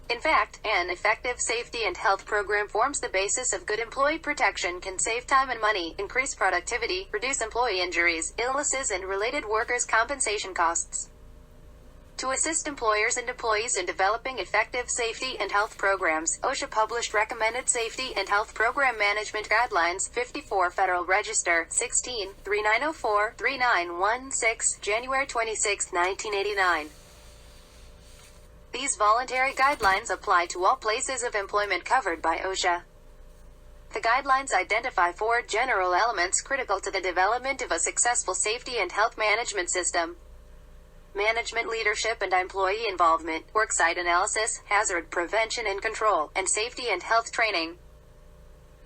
In fact, an effective safety and health program forms the basis of good employee protection, can save time and money, increase productivity, reduce employee injuries, illnesses, and related workers' compensation costs. To assist employers and employees in developing effective safety and health programs, OSHA published Recommended Safety and Health Program Management Guidelines, 54 Federal Register, 16, 3904, 3916, January 26, 1989. These voluntary guidelines apply to all places of employment covered by OSHA. The guidelines identify 4 general elements critical to the development of a successful safety and health management system: management leadership and employee involvement, worksite analysis, hazard prevention and control, and safety and health training.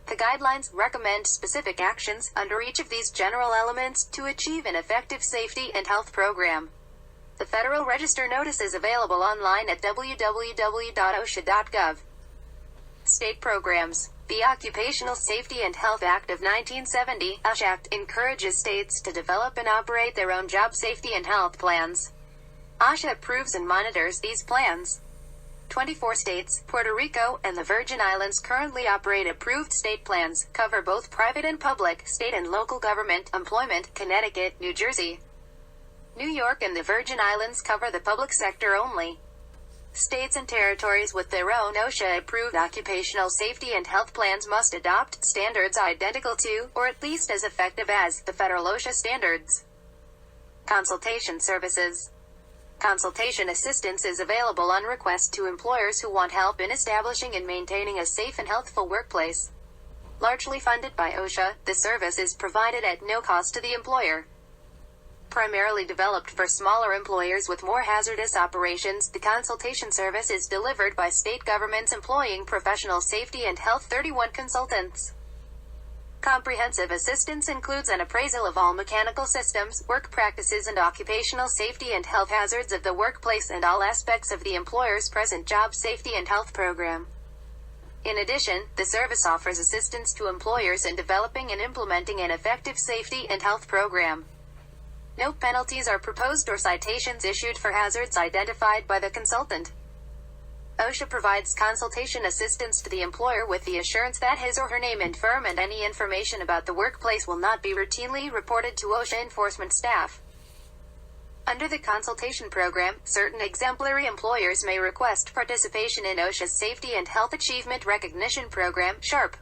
The guidelines recommend specific actions under each of these general elements to achieve an effective safety and health program. The Federal Register notice is available online at www.osha.gov. State programs. The Occupational Safety and Health Act of 1970, OSHA Act, encourages states to develop and operate their own job safety and health plans. OSHA approves and monitors these plans. 24 states, Puerto Rico, and the Virgin Islands currently operate approved state plans, cover both private and public, state and local government, employment. Connecticut, New Jersey, New York, and the Virgin Islands cover the public sector only. States and territories with their own OSHA-approved occupational safety and health plans must adopt standards identical to, or at least as effective as, the federal OSHA standards. Consultation services. Consultation assistance is available on request to employers who want help in establishing and maintaining a safe and healthful workplace. Largely funded by OSHA, the service is provided at no cost to the employer. Primarily developed for smaller employers with more hazardous operations, the consultation service is delivered by state governments employing professional safety and health 31 consultants. Comprehensive assistance includes an appraisal of all mechanical systems, work practices, and occupational safety and health hazards of the workplace and all aspects of the employer's present job safety and health program. In addition, the service offers assistance to employers in developing and implementing an effective safety and health program. No penalties are proposed or citations issued for hazards identified by the consultant. OSHA provides consultation assistance to the employer with the assurance that his or her name and firm and any information about the workplace will not be routinely reported to OSHA enforcement staff. Under the consultation program, certain exemplary employers may request participation in OSHA's Safety and Health Achievement Recognition Program, SHARP.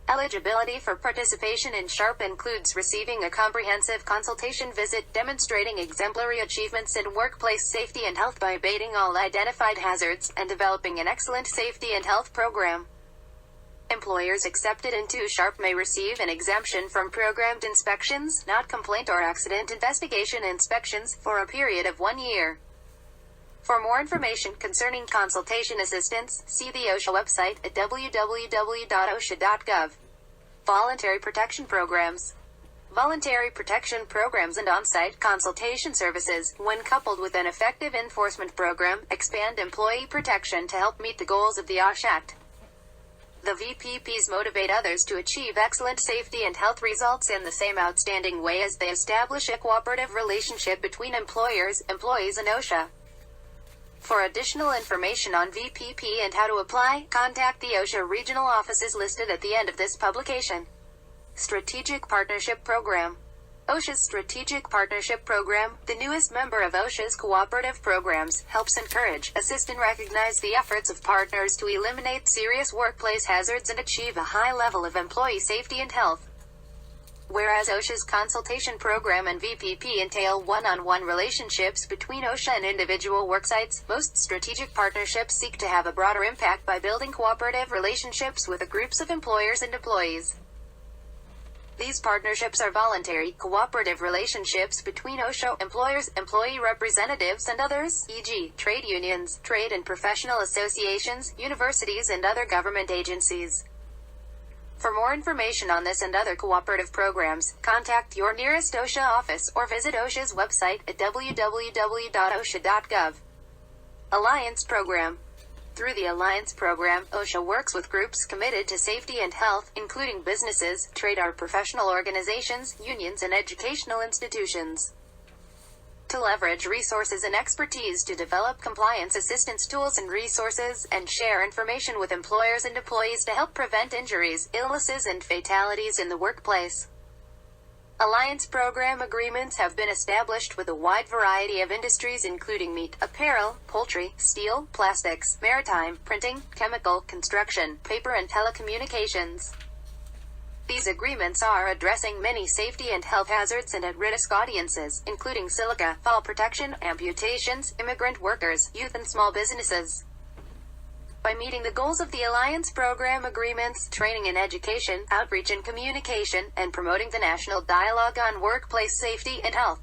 Eligibility for participation in SHARP includes receiving a comprehensive consultation visit demonstrating exemplary achievements in workplace safety and health by abating all identified hazards, and developing an excellent safety and health program. Employers accepted into SHARP may receive an exemption from programmed inspections, not complaint or accident investigation inspections, for a period of 1 year. For more information concerning consultation assistance, see the OSHA website at www.osha.gov. Voluntary protection programs. Voluntary protection programs and on-site consultation services, when coupled with an effective enforcement program, expand employee protection to help meet the goals of the OSHA Act. The VPPs motivate others to achieve excellent safety and health results in the same outstanding way as they establish a cooperative relationship between employers, employees, and OSHA. For additional information on VPP and how to apply, contact the OSHA regional offices listed at the end of this publication. Strategic Partnership Program. OSHA's Strategic Partnership Program, the newest member of OSHA's cooperative programs, helps encourage, assist, and recognize the efforts of partners to eliminate serious workplace hazards and achieve a high level of employee safety and health. Whereas OSHA's consultation program and VPP entail one-on-one relationships between OSHA and individual worksites, most strategic partnerships seek to have a broader impact by building cooperative relationships with groups of employers and employees. These partnerships are voluntary, cooperative relationships between OSHA, employers, employee representatives, and others, e.g., trade unions, trade and professional associations, universities, and other government agencies. For more information on this and other cooperative programs, contact your nearest OSHA office or visit OSHA's website at www.osha.gov. Alliance Program. Through the Alliance Program, OSHA works with groups committed to safety and health, including businesses, trade or professional organizations, unions, and educational institutions, to leverage resources and expertise to develop compliance assistance tools and resources, and share information with employers and employees to help prevent injuries, illnesses, and fatalities in the workplace. Alliance program agreements have been established with a wide variety of industries including meat, apparel, poultry, steel, plastics, maritime, printing, chemical, construction, paper, and telecommunications. These agreements are addressing many safety and health hazards and at-risk audiences, including silica, fall protection, amputations, immigrant workers, youth, and small businesses. By meeting the goals of the Alliance Program agreements, training and education, outreach and communication, and promoting the national dialogue on workplace safety and health,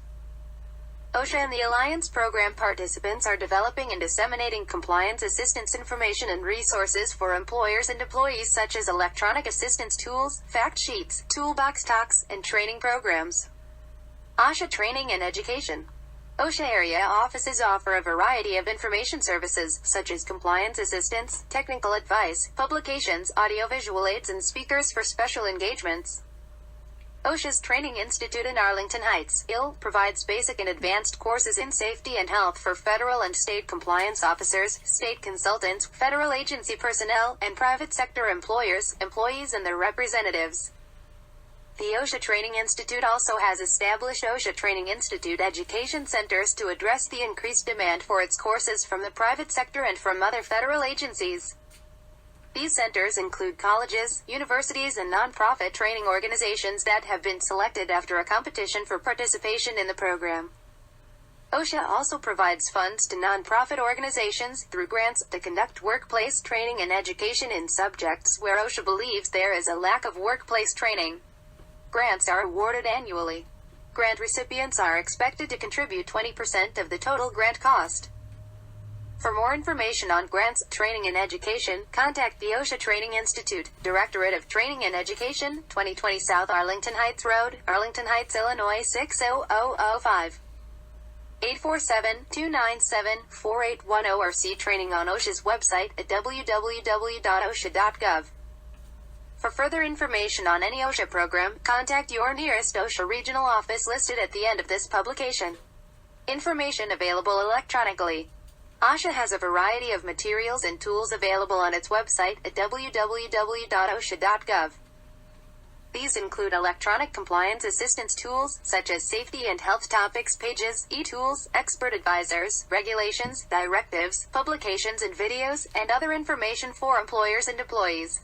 OSHA and the Alliance Program participants are developing and disseminating compliance assistance information and resources for employers and employees such as electronic assistance tools, fact sheets, toolbox talks, and training programs. OSHA Training and Education. OSHA area offices offer a variety of information services, such as compliance assistance, technical advice, publications, audiovisual aids, and speakers for special engagements. OSHA's Training Institute in Arlington Heights, IL, provides basic and advanced courses in safety and health for federal and state compliance officers, state consultants, federal agency personnel, and private sector employers, employees and their representatives. The OSHA Training Institute also has established OSHA Training Institute education centers to address the increased demand for its courses from the private sector and from other federal agencies. These centers include colleges, universities and nonprofit training organizations that have been selected after a competition for participation in the program. OSHA also provides funds to nonprofit organizations, through grants, to conduct workplace training and education in subjects where OSHA believes there is a lack of workplace training. Grants are awarded annually. Grant recipients are expected to contribute 20% of the total grant cost. For more information on grants, training and education, contact the OSHA Training Institute, Directorate of Training and Education, 2020 South Arlington Heights Road, Arlington Heights, Illinois 60005. 847-297-4810 or see training on OSHA's website at www.osha.gov. For further information on any OSHA program, contact your nearest OSHA regional office listed at the end of this publication. Information available electronically. OSHA has a variety of materials and tools available on its website at www.osha.gov. These include electronic compliance assistance tools, such as safety and health topics pages, e-tools, expert advisors, regulations, directives, publications and videos, and other information for employers and employees.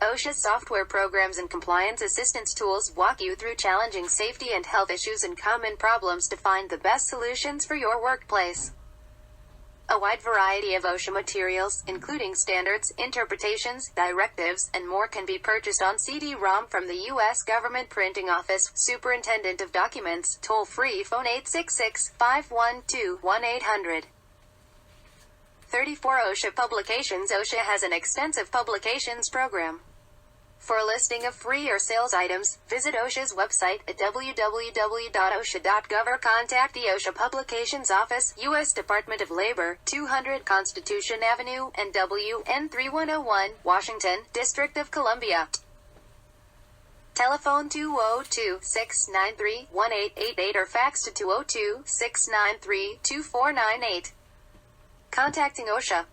OSHA's software programs and compliance assistance tools walk you through challenging safety and health issues and common problems to find the best solutions for your workplace. A wide variety of OSHA materials, including standards, interpretations, directives, and more can be purchased on CD-ROM from the U.S. Government Printing Office, Superintendent of Documents, toll-free phone 866-512-1800. 34 OSHA publications. OSHA has an extensive publications program. For a listing of free or sales items, visit OSHA's website at www.osha.gov or contact the OSHA Publications Office, U.S. Department of Labor, 200 Constitution Avenue, NW, N3101, Washington, District of Columbia. Telephone 202-693-1888 or fax to 202-693-2498. Contacting OSHA.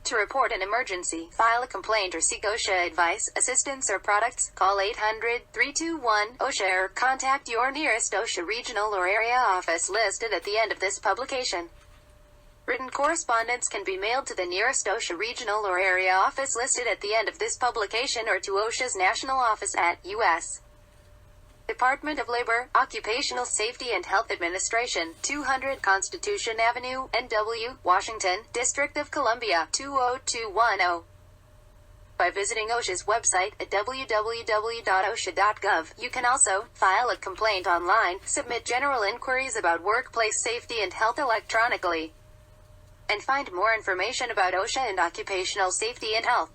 To report an emergency, file a complaint or seek OSHA advice, assistance or products, call 800-321-OSHA or contact your nearest OSHA regional or area office listed at the end of this publication. Written correspondence can be mailed to the nearest OSHA regional or area office listed at the end of this publication or to OSHA's national office at U.S. Department of Labor, Occupational Safety and Health Administration, 200 Constitution Avenue, NW, Washington, District of Columbia, 20210. By visiting OSHA's website at www.osha.gov, you can also file a complaint online, submit general inquiries about workplace safety and health electronically, and find more information about OSHA and occupational safety and health.